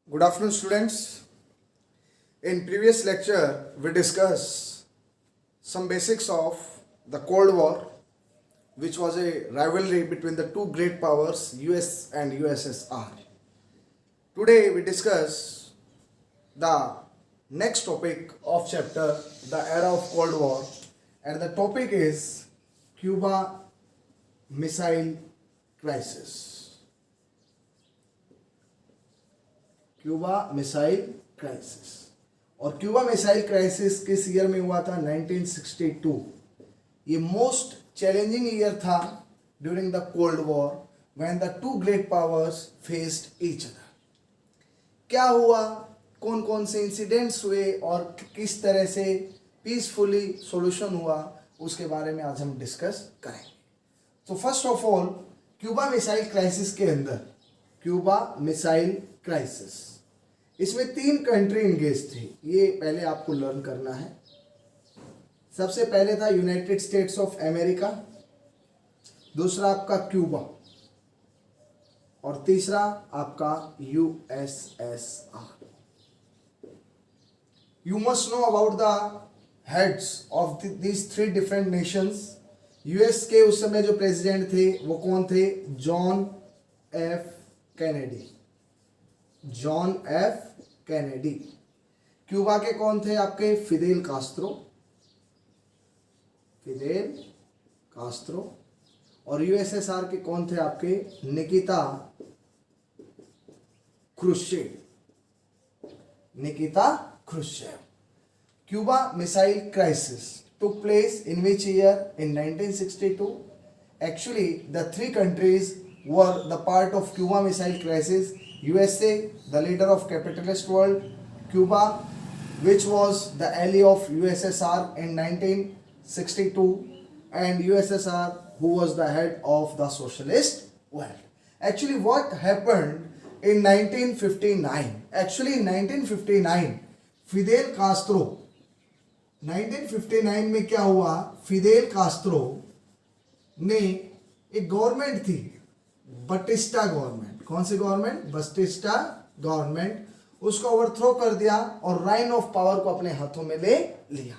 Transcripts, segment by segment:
Good afternoon, students. In previous lecture, we discussed some basics of the Cold War, which was a rivalry between the two great powers, US and USSR. Today, we discuss the next topic of chapter, the era of Cold War, and the topic is Cuba Missile Crisis. Cuba missile crisis. और Cuba missile crisis किस year में हुआ था? 1962। ये most challenging year था during the cold war when the two great powers faced each other. क्या हुआ, कौन कौन से इंसिडेंट्स हुए और किस तरह से पीसफुली सॉल्यूशन हुआ, उसके बारे में आज हम डिस्कस करेंगे। तो first of all, Cuba missile crisis के अंदर, क्यूबा मिसाइल क्राइसिस, इसमें 3 कंट्री इंगेज थे। ये पहले आपको लर्न करना है। सबसे पहले था यूनाइटेड स्टेट्स ऑफ अमेरिका, दूसरा आपका क्यूबा, और तीसरा आपका USSR. You must know about the heads of these 3 different Nations. US के उस समय जो प्रेसिडेंट थे वो कौन थे? John F Kennedy, John F Kennedy. Cuba के कौन थे आपके? Fidel Castro, Fidel Castro. और यूएसएसआर के कौन थे आपके? Nikita Khrushchev, Nikita Khrushchev. Cuba missile crisis took place in which year? In 1962. Actually, the 3 countries were the part of Cuba missile crisis. USA, the leader of capitalist world; Cuba, which was the ally of USSR in 1962; and USSR, who was the head of the socialist world. Actually, what happened in 1959? Actually, in 1959, Fidel Castro, 1959 में क्या हुआ? Fidel Castro ने एक government थी, Batista government. कौन सी government? Batista government. उसको overthrow कर दिया और राइन ऑफ पावर को अपने हाथों में ले लिया।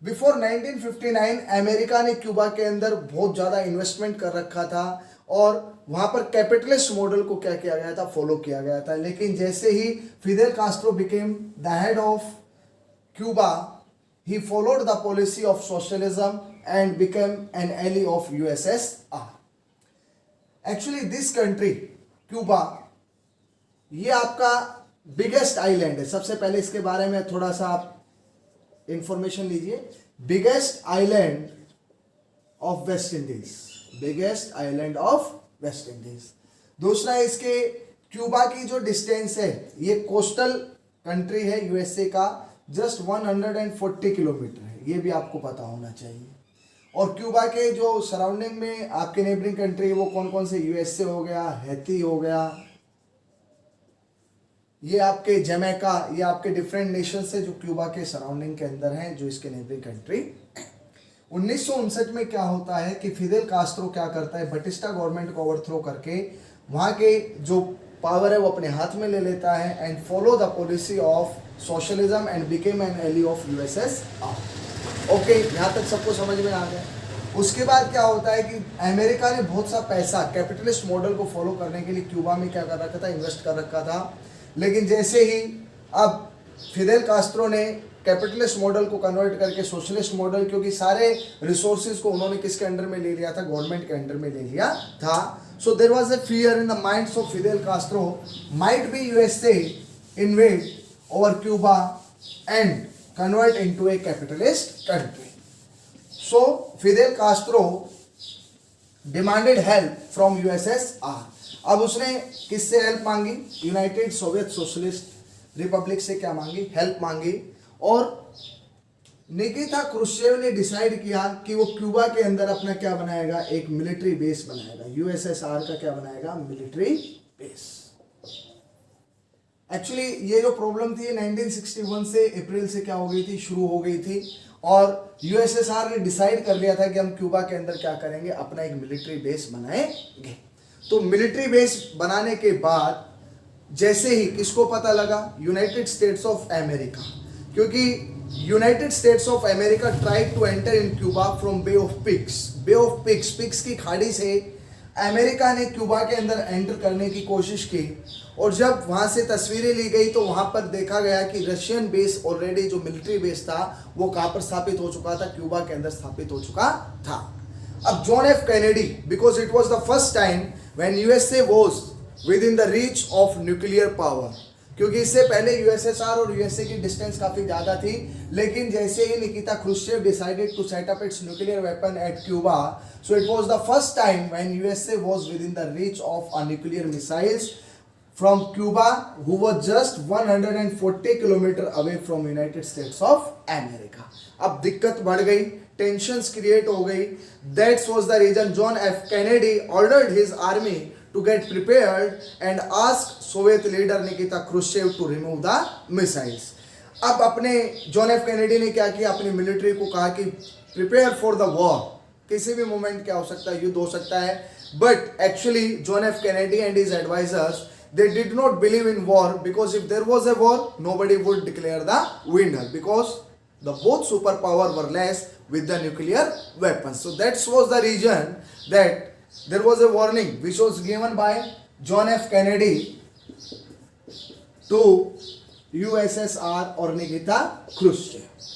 बिफोर 1959 अमेरिका ने क्यूबा के अंदर बहुत ज़्यादा इन्वेस्टमेंट कर रखा था और वहाँ पर कैपिटलिस्ट मॉडल को क्या किया गया था? फॉलो किया गया था। लेकिन जैसे ही Fidel Castro became the head of Cuba, he followed the policy of socialism and became an ally of USSR. Actually, this country, Cuba, ये आपका बिगेस्ट आइलैंड है। सबसे पहले इसके बारे में थोड़ा सा आप इंफॉर्मेशन लीजिए। Biggest island of West Indies, biggest island of West Indies. दूसरा, इसके क्यूबा की जो डिस्टेंस है, ये कोस्टल कंट्री है यूएसए का, जस्ट 140 किलोमीटर है। ये भी आपको पता होना चाहिए। और क्यूबा के जो सराउंडिंग में आपके नेबरिंग कंट्री, वो कौन कौन से? यूएसए हो गया, हैती हो गया, ये आपके जमैका, ये आपके डिफरेंट नेशन से जो क्यूबा के सराउंडिंग के अंदर हैं, जो इसके नेबरिंग कंट्री। 1959 में क्या होता है कि फिदेल कास्त्रो क्या करता है? बटिस्टा गवर्नमेंट को ओवरथ्रो करके वहाँ के जो पावर है वो अपने हाथ में ले लेता है and follow the policy of socialism and became an ally of USSR. Okay, यहाँ तक सबको समझ में आ गया। उसके बाद क्या होता है कि अमेरिका ने बहुत सा पैसा कैपिटलिस्ट मॉडल को फॉलो करने के लिए क्यूबा में क्या कर रखा था? इन्वेस्ट कर रखा था। लेकिन जैसे ही अब फिदेल कास्त्रो ने कैपिटलिस्ट मॉडल को कन्वर्ट करके सोशलिस्ट मॉडल, क्योंकि सारे रिसोर्सेज को उन्होंने किसके अंडर में ले लिया था? गवर्नमेंट के अंडर में ले लिया था। So there was a fear in the minds of Fidel Castro, might be USA invade over Cuba and convert into a capitalist country. So Fidel Castro demanded help from USSR. अब उसने किससे help मांगी? United Soviet socialist Republic से क्या मांगी? Help मांगी। और Nikita Khrushchev ने डिसाइड किया कि वो क्यूबा के अंदर अपना क्या बनाएगा? एक मिलिट्री बेस बनाएगा। यूएसएसआर का क्या बनाएगा? Military base. एक्चुअली ये जो प्रॉब्लम थी 1961 से अप्रैल से क्या हो गई थी? शुरू हो गई थी। और यूएसएसआर ने डिसाइड कर लिया था कि हम क्यूबा के अंदर क्या करेंगे? अपना एक मिलिट्री बेस बनाएंगे। तो मिलिट्री बेस बनाने के बाद जैसे ही किसको पता लगा, यूनाइटेड स्टेट्स ऑफ अमेरिका, क्योंकि United States of America tried to enter in Cuba from Bay of Pigs, Bay of Pigs, Pigs की खाड़ी से अमेरिका ने क्यूबा के अंदर एंटर करने की कोशिश की। और जब वहां से तस्वीरें ली गई तो वहां पर देखा गया कि रशियन बेस ऑलरेडी जो मिलिट्री बेस था वो कहां पर स्थापित हो चुका था, क्यूबा के अंदर स्थापित हो चुका था। अब John F Kennedy, because it was the first time when USA was within the reach of nuclear power, क्योंकि इससे पहले यूएसएसआर और यूएसए की डिस्टेंस काफी ज्यादा थी, लेकिन जैसे ही Nikita Khrushchev decided to set up its nuclear weapon at Cuba, so it was the first time when USA was within the reach of a nuclear missiles from Cuba, who was just 140 kilometre away from United States of America. अब दिक्कत बढ़ गई, tensions create हो गई। That's was the reason John F Kennedy ordered his army to get prepared and ask Soviet leader Nikita Khrushchev to remove the missiles। अब अपने John F Kennedy ने क्या किया, अपनी मिलिट्री को कहा कि प्रिपेयर फॉर द वॉर, किसी भी मोमेंट क्या हो सकता है, युद्ध हो सकता है। But actually John F Kennedy and his advisers they did not believe in war, because if there was a war nobody would declare the winner, because the both superpower were less with the nuclear weapons. So that was the reason that there was a warning which was given by John F. Kennedy to USSR or Nikita Khrushchev.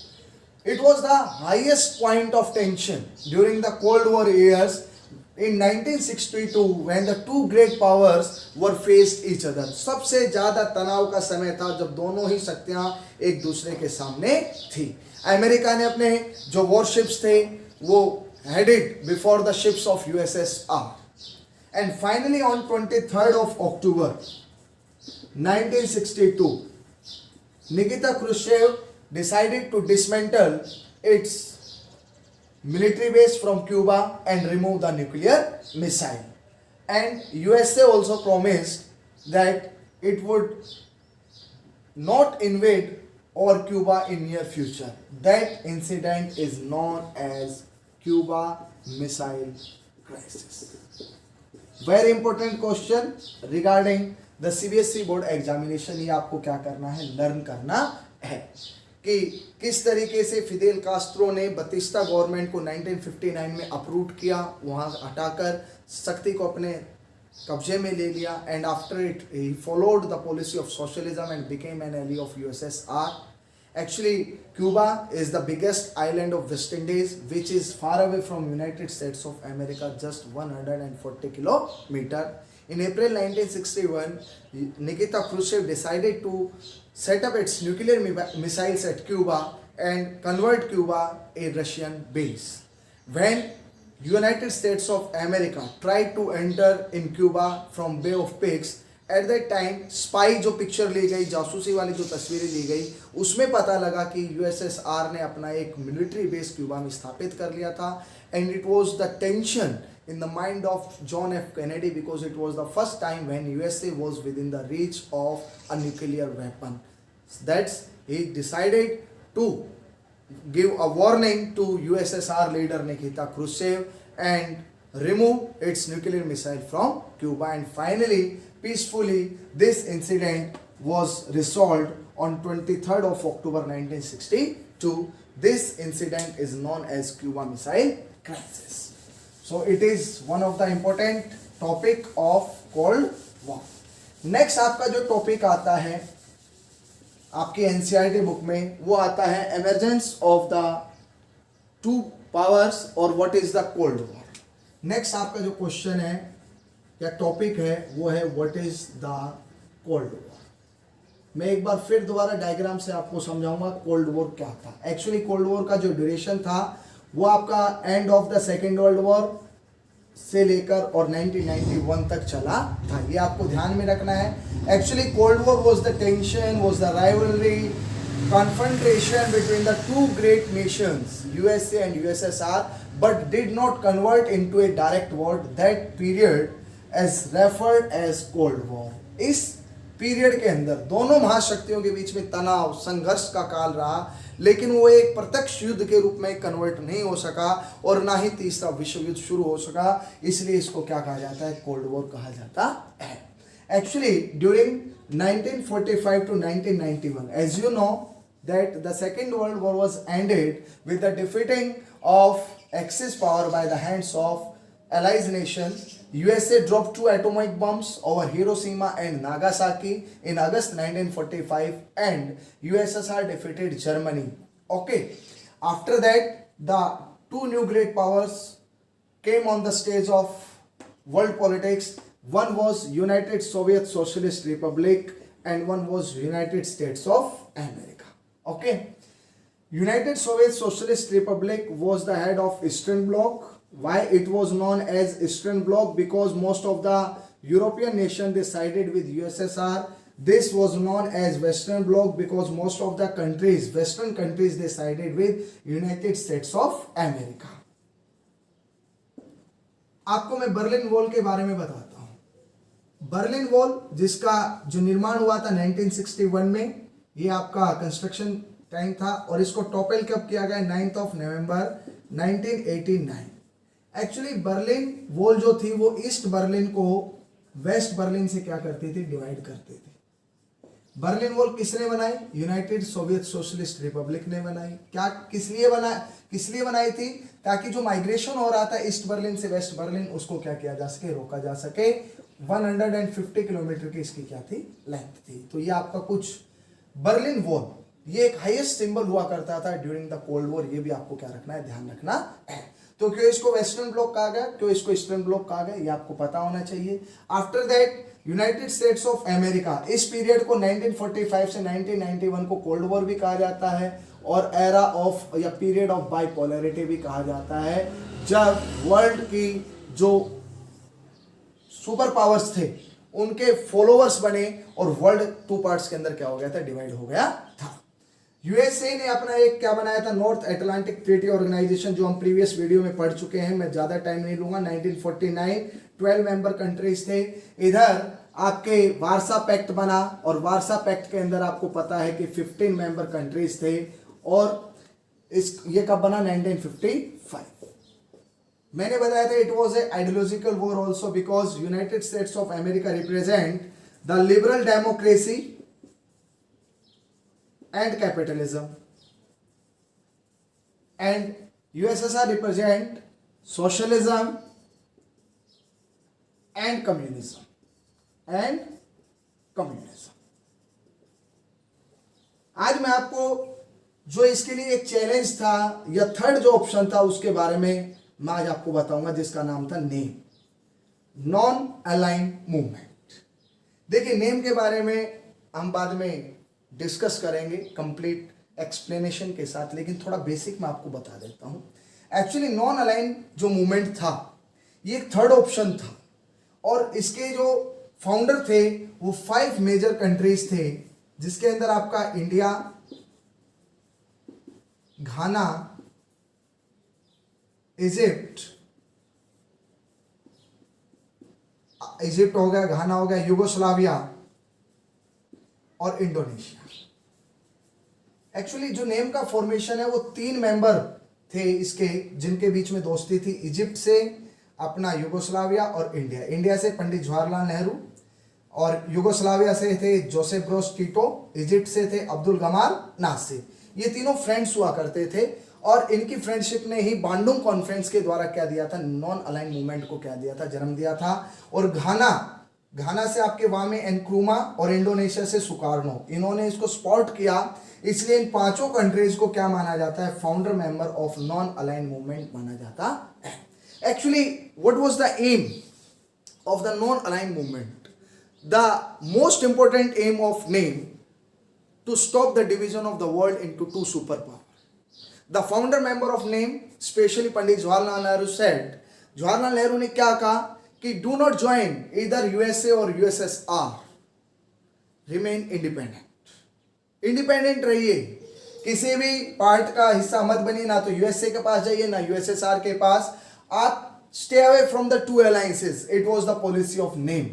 It was the highest point of tension during the Cold War years in 1962 when the two great powers were faced each other. सबसे ज्यादा तनाव का समय था जब दोनों ही शक्तियां एक दूसरे के सामने थी। अमेरिका ने अपने जो वॉरशिप्स थे वो headed before the ships of USSR, and finally on 23rd of October 1962 Nikita Khrushchev decided to dismantle its military base from Cuba and remove the nuclear missile, and USA also promised that it would not invade over Cuba in near future. That incident is known as Cuba Missile Crisis. Very important question regarding the CBSE board examination. ये आपको क्या करना है, learn करना है कि किस तरीके से फिदेल कास्ट्रो ने बतिस्ता गवर्नमेंट को 1959 में अप्रूव किया, वहाँ हटाकर शक्ति को अपने कब्जे में ले लिया, and after it he followed the policy of socialism and became an ally of USSR. Actually, Cuba is the biggest island of West Indies, which is far away from United States of America, just 140 kilometer. In April 1961, Nikita Khrushchev decided to set up its nuclear missiles at Cuba and convert Cuba a Russian base. When United States of America tried to enter in Cuba from Bay of Pigs, at that time spy जो picture ली गई, जासूसी वाली जो तस्वीरें ली गई, उसमें पता लगा कि यूएसएसआर ने अपना एक मिलिट्री बेस क्यूबा में स्थापित कर लिया था, and it was the tension in the mind of John F. Kennedy, because it was the first time when USA was within the reach of a nuclear weapon. That's he decided to give a warning to USSR leader Nikita Khrushchev and remove its nuclear missile from Cuba, and finally peacefully this incident was resolved on 23rd of October 1962. This incident is known as Cuba Missile Crisis. So it is one of the important topic of Cold War. Next आपका जो topic आता है आपके NCERT book में, वो आता है emergence of the two powers और what is the Cold War. Next आपका जो क्वेश्चन है या टॉपिक है वो है what is the cold war. मैं एक बार फिर दोबारा डायग्राम से आपको समझाऊंगा कोल्ड वॉर क्या था। एक्चुअली कोल्ड वॉर का जो ड्यूरेशन था वो आपका end of the second world war से लेकर और 1991 तक चला था, ये आपको ध्यान में रखना है। Actually cold war was the tension, was the rivalry, confrontation between the two great nations USA and USSR, but did not convert into a direct war. That period is referred as Cold War. इस period के अंदर दोनों महाशक्तियों के बीच में तनाव संघर्ष का काल रहा, लेकिन वो एक प्रत्यक्ष युद्ध के रूप में कन्वर्ट नहीं हो सका और ना ही तीसरा विश्व युद्ध शुरू हो सका, इसलिए इसको क्या कहा जाता है, कोल्ड वॉर कहा जाता है। Actually, during 1945 to 1991, as you know, that the Second World War was ended with the defeating of Axis power by the hands of Allied nations. USA dropped 2 atomic bombs over Hiroshima and Nagasaki in August 1945, and USSR defeated Germany. Okay, after that, the two new great powers came on the stage of world politics. One was United Soviet Socialist Republic and one was United States of America. Okay, United Soviet Socialist Republic was the head of Eastern Bloc. Why it was known as Eastern Bloc? Because most of the European nations they sided with USSR. This was known as Western Bloc because most of the countries, Western countries, they sided with United States of America. आपको मैं Berlin wall के बारे में बताता हूं। Berlin wall जिसका जो निर्माण हुआ था 1961 में, ये आपका कंस्ट्रक्शन टाइम था और इसको टॉपल कब किया गया? 9 नवंबर 1989। एक्चुअली बर्लिन वॉल जो थी वो ईस्ट बर्लिन को वेस्ट बर्लिन से क्या करती थी? डिवाइड करती थी। बर्लिन वॉल किसने बनाई? यूनाइटेड सोवियत सोशलिस्ट रिपब्लिक ने बनाई। क्या किस लिए बनाई थी? ताकि जो माइग्रेशन हो रहा था ईस्ट बर्लिन से वेस्ट बर्लिन, उसको क्या किया जा सके? रोका जा सके। 150 किलोमीटर की इसकी क्या थी? लेंथ थी। तो ये आपका कुछ बर्लिन वॉल, ये एक हाईएस्ट सिंबल हुआ करता था ड्यूरिंग द कोल्ड वॉर। ये भी आपको क्या रखना है? ध्यान रखना है। तो क्यों इसको वेस्टर्न ब्लॉक कहा गया, क्यों इसको ईस्टर्न ब्लॉक कहा गया, ये आपको पता होना चाहिए। After that United States of America, इस पीरियड को 1945 से 1991 को कोल्ड वॉर भी कहा जाता है और एरा ऑफ या पीरियड ऑफ बाइपोलैरिटी भी कहा जाता है, जब वर्ल्ड की जो सुपर पावर्स थे उनके फॉलोअर्स बने और वर्ल्ड 2 पार्ट्स के अंदर क्या हो गया था? डिवाइड हो गया था। यूएसए ने अपना एक क्या बनाया था? नॉर्थ अटलांटिक ट्रीटी ऑर्गेनाइजेशन, जो हम प्रीवियस वीडियो में पढ़ चुके हैं, मैं ज्यादा टाइम नहीं लूंगा। 1949 12 मेंबर कंट्रीज थे। इधर आपके वार्सा पैक्ट बना और वार्सा पैक्ट के अंदर आपको पता है कि 15 मेंबर कंट्रीज थे और ये कब बना? 1955। मैंने बताया था it was a ideological war also because United States of America represent the liberal democracy and capitalism, and USSR represent socialism and communism आज मैं आपको जो इसके लिए एक चैलेंज था या थर्ड जो ऑप्शन था उसके बारे में मैं आज आपको बताऊंगा, जिसका नाम था नेम, नॉन अलाइन मूवमेंट। देखिए नेम के बारे में हम बाद में डिस्कस करेंगे कंप्लीट एक्सप्लेनेशन के साथ, लेकिन थोड़ा बेसिक मैं आपको बता देता हूं। एक्चुअली नॉन अलाइन जो मूवमेंट था ये एक थर्ड ऑप्शन था और इसके जो फाउंडर थे वो 5 मेजर कंट्रीज थे, जिसके अंदर आपका इंडिया, घाना, इजिप्ट हो गया, घाना हो गया, युगोस्लाविया और इंडोनेशिया। एक्चुअली जो नेम का फॉर्मेशन है वो 3 मेंबर थे इसके, जिनके बीच में दोस्ती थी। इजिप्ट से अपना युगोस्लाविया और इंडिया से पंडित जवाहरलाल नेहरू, और युगोस्लाविया से थे जोसेफ ब्रोज टीटो, इजिप्ट से थे अब्दुल गमाल नासिर। ये तीनों फ्रेंड्स हुआ करते थे और इनकी फ्रेंडशिप ने ही बांडुंग कॉन्फ्रेंस के द्वारा क्या दिया था? नॉन अलाइन मूवमेंट को क्या दिया था? जन्म दिया था। और घाना से आपके वामे एनक्रूमा और इंडोनेशिया से सुकार्नो, इन्होंने इसको स्पॉट किया, इसलिए इन 5 कंट्रीज को क्या माना जाता है? Founder member of non align movement माना जाता है। Actually what was the aim of the non align movement? The most important aim of NAM to stop the division of the world into 2 super power. The founder member of NAM specially Pandit Jawaharlal Nehru said, Jawaharlal Nehru ने क्या कहा कि do not join इधर USA और USSR, remain independent. Independent रहिए, किसी भी part का हिस्सा मत बनिए, ना तो यूएसए के पास जाइए ना यूएसएसआर के पास, आप stay away from the 2 alliances. It was the policy of name.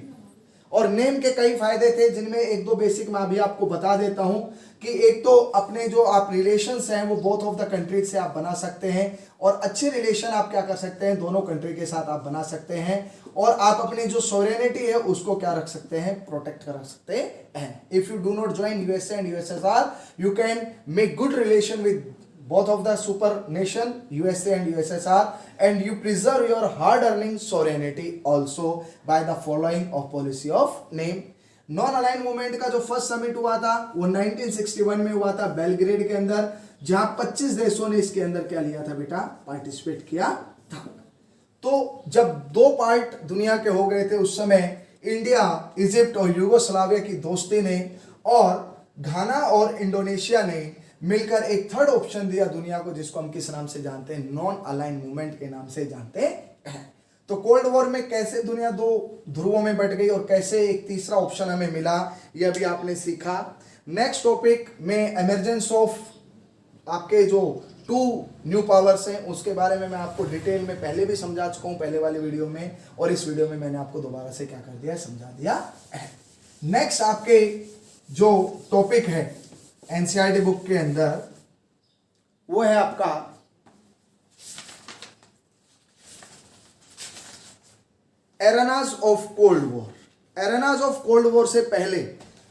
और नेम के कई फायदे थे, जिनमें 1-2 बेसिक मैं अभी आपको बता देता हूं कि एक तो अपने जो आप रिलेशंस हैं वो बोथ ऑफ द कंट्रीज से आप बना सकते हैं और अच्छे रिलेशन आप क्या कर सकते हैं? दोनों कंट्री के साथ आप बना सकते हैं। और आप अपनी जो सोवरेनिटी है उसको क्या रख सकते हैं, प्रोटेक्ट कर सकते हैं। If you do not join USA and USSR, you can make good relation with both of the super nation USA and USSR, and you preserve your hard earning sovereignty also by the following of policy of name। Non align movement का जो first summit हुआ था वो 1961 में हुआ था Belgrade के अंदर, जहां 25 देशों ने इसके अंदर क्या लिया था बेटा, पार्टिसिपेट किया था। तो जब दो पार्ट दुनिया के हो गए थे उस समय इंडिया, इजिप्ट और यूगोस्लाविया की दोस्ती ने और घाना और इंडोनेशिया ने मिलकर एक थर्ड ऑप्शन दिया दुनिया को, जिसको हम किस नाम से जानते हैं, नॉन अलाइन मूवमेंट के नाम से जानते हैं। तो कोल्ड वॉर में कैसे दुनिया दो ध्रुवों में बट गई और कैसे एक तीसरा ऑप्शन हमें मिला, यह भी आपने सीखा। नेक्स्ट टॉपिक में एमरजेंस ऑफ आपके जो टू न्यू पावर्स हैं उसके बारे में मैं आपको डिटेल में पहले भी समझा चुका हूं पहले वाले वीडियो में, और इस वीडियो में मैंने आपको दोबारा से क्या कर दिया, समझा दिया। नेक्स्ट आपके जो टॉपिक है एनसीईआरटी बुक के अंदर वो है आपका arenas of cold war. Arenas of cold war से पहले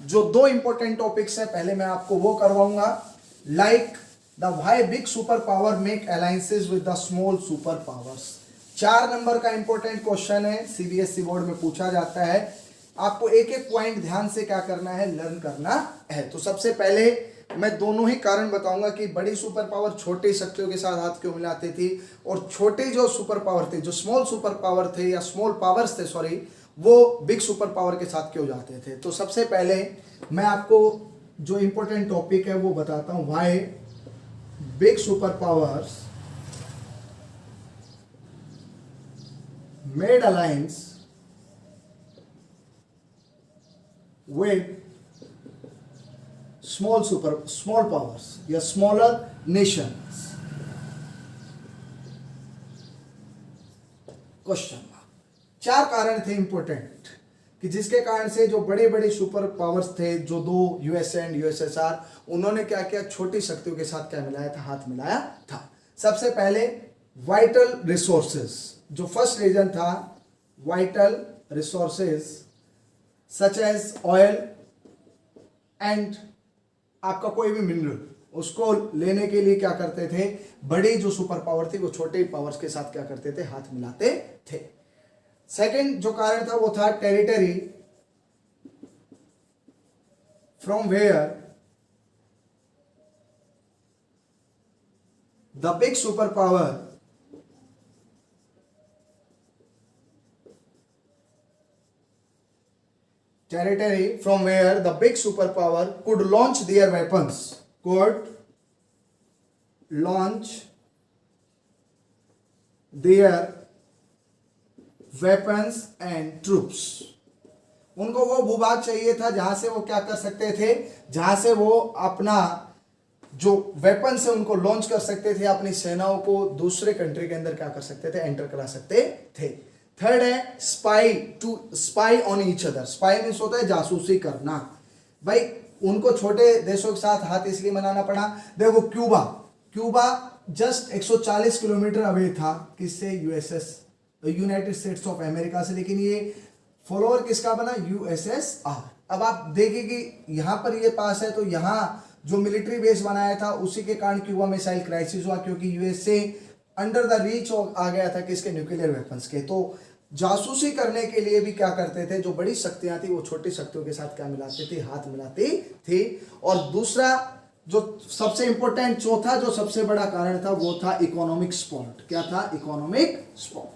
जो दो इंपॉर्टेंट टॉपिक्स है पहले मैं आपको वो करवाऊंगा, like the why big super power make alliances with the small super powers. 4 number का इंपॉर्टेंट क्वेश्चन है, सीबीएसई बोर्ड में पूछा जाता है। आपको एक एक पॉइंट ध्यान से क्या करना है, लर्न करना है। तो सबसे पहले मैं दोनों ही कारण बताऊंगा कि बड़ी सुपर पावर छोटी शक्तियों के साथ हाथ क्यों मिलाती थी, और छोटे जो सुपर पावर थे, जो स्मॉल सुपर पावर थे या स्मॉल पावर्स थे सॉरी, वो बिग सुपर पावर के साथ क्यों जाते थे। तो सबसे पहले मैं आपको जो इंपॉर्टेंट टॉपिक है वो बताता हूं, why big super powers made alliance with small powers या smaller nations। Question mark. 4 कारण थे इंपॉर्टेंट कि जिसके कारण से जो बड़े बड़े सुपर पावर्स थे, जो दो यूएसए एंड यूएसएसआर, उन्होंने क्या किया, छोटी शक्तियों के साथ क्या मिलाया था, हाथ मिलाया था। सबसे पहले वाइटल रिसोर्सेज, जो फर्स्ट रीजन था vital resources such as oil and आपका कोई भी मिनरल, उसको लेने के लिए क्या करते थे, बड़ी जो सुपर पावर थी वो छोटे पावर्स के साथ क्या करते थे, हाथ मिलाते थे। सेकंड जो कारण था वो था territory from where the big super power territory from where the big superpower could launch their weapons, could launch their weapons and troops। उनको वो भूभाग चाहिए था जहां से वो क्या कर सकते थे, जहां से वो अपना जो वेपन्स है उनको लॉन्च कर सकते थे, अपनी सेनाओं को दूसरे कंट्री के अंदर क्या कर सकते थे, एंटर करा सकते थे। थर्ड है spy on each other. Spy means होता है जासूसी करना। भाई उनको छोटे देशों के साथ हाथ इसलिए मनाना पड़ा, देखो क्यूबा जस्ट 140 किलोमीटर अवे था किससे, यूनाइटेड स्टेट्स ऑफ अमेरिका से, लेकिन ये फॉलोअर किसका बना, यूएसएसआर। अब आप देखिए कि यहां पर ये पास है, तो यहां जो मिलिट्री बेस बनाया था उसी के कारण क्यूबा मिसाइल क्राइसिस हुआ, क्योंकि यूएसए अंडर द रीच आ गया था किसके, न्यूक्लियर वेपन्स के। तो जासूसी करने के लिए भी क्या करते थे, जो बड़ी शक्तियां थी वो छोटी शक्तियों के साथ क्या मिलाती थी, हाथ मिलाती थी। और दूसरा जो सबसे इंपॉर्टेंट, चौथा जो सबसे बड़ा कारण था वो था इकोनॉमिक सपोर्ट। क्या था, इकोनॉमिक सपोर्ट,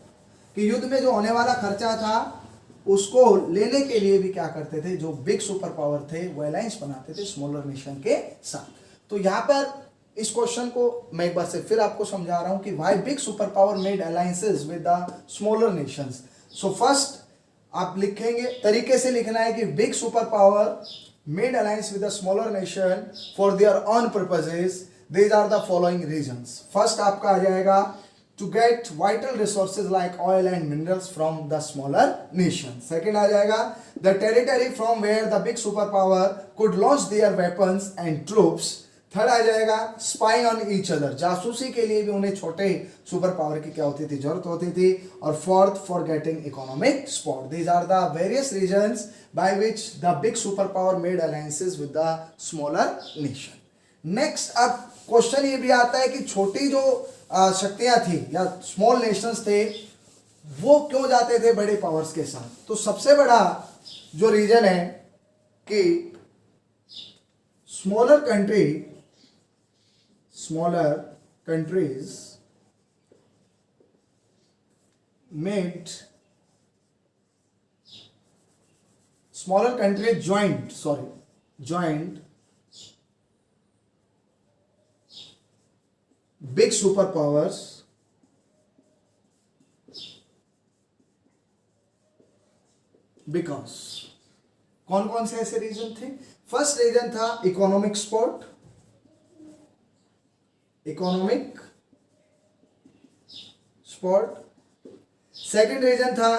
कि युद्ध में जो होने वाला खर्चा था उसको लेने के लिए भी क्या करते थे, जो बिग सुपर पावर थे वो अलायंस बनाते थे स्मॉलर नेशन के साथ। तो यहां पर इस क्वेश्चन को मैं एक बार से फिर आपको समझा रहा हूं कि why big super power made alliances with the smaller nations. So first आप लिखेंगे, तरीके से लिखना है कि big super power made alliance with the smaller nation for their own purposes, these are the following reasons. First आपका आ जाएगा to get vital resources like oil and minerals from the smaller nations. Second आ जाएगा the territory from where the big superpower could launch their weapons and troops. Third आ जाएगा spy on each other, जासूसी के लिए भी उन्हें छोटे super power की क्या होती थी, जरूरत होती थी। और fourth, for getting economic support. These are the various reasons by which the big super power made alliances with the smaller nation. Next, अब क्वेश्चन ये भी आता है कि छोटी जो शक्तियां थी या स्मॉल नेशंस थे वो क्यों जाते थे बड़े पावर्स के साथ। तो सबसे बड़ा जो रीजन है कि smaller countries joined big superpowers because कौन कौन से ऐसे रीजन थे। फर्स्ट रीजन था इकोनॉमिक सपोर्ट, सेकंड रीजन था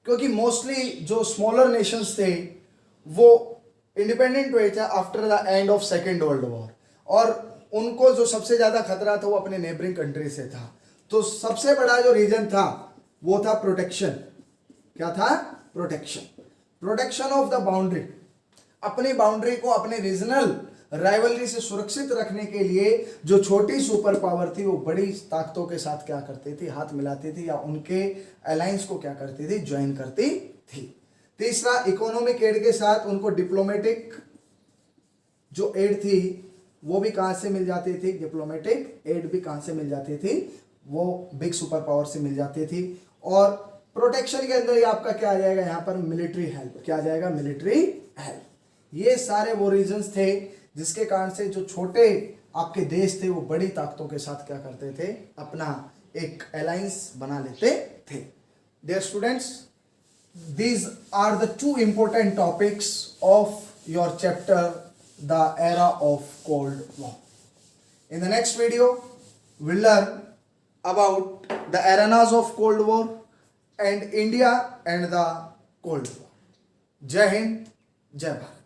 क्योंकि मोस्टली जो स्मॉलर नेशंस थे वो इंडिपेंडेंट हुए थे after the end of second world war, और उनको जो सबसे ज्यादा खतरा था वो अपने नेबरिंग कंट्री से था। तो सबसे बड़ा जो रीजन था वो था प्रोटेक्शन। क्या था? Protection of the boundary. अपनी बाउंड्री को अपने रीजनल राइवलरी से सुरक्षित रखने के लिए जो छोटी सुपर पावर थी वो बड़ी ताकतों के साथ क्या करती थी, हाथ मिलाती थी या उनके अलायंस को क्या करती थी, ज्वाइन करती थी। तीसरा, इकोनॉमिक एड के साथ उनको डिप्लोमेटिक जो एड थी वो भी कहां से मिल जाती थी, डिप्लोमेटिक एड भी कहां से मिल जाती थी, वो बिग सुपर पावर से मिल जाती थी। और प्रोटेक्शन के अंदर ही आपका क्या आ जाएगा यहाँ पर, मिलिट्री हेल्प। क्या आ जाएगा? Military help. ये सारे वो रीजंस थे जिसके कारण से जो छोटे आपके देश थे वो बड़ी ताकतों के साथ क्या करते थे, अपना एक अलायंस बना लेते थे। Dear students, these are the two important topics of your chapter, the era of Cold War. In the next video, we'll learn about the arenas of Cold War and India and the Cold War. Jai Hind, Jai Bharat.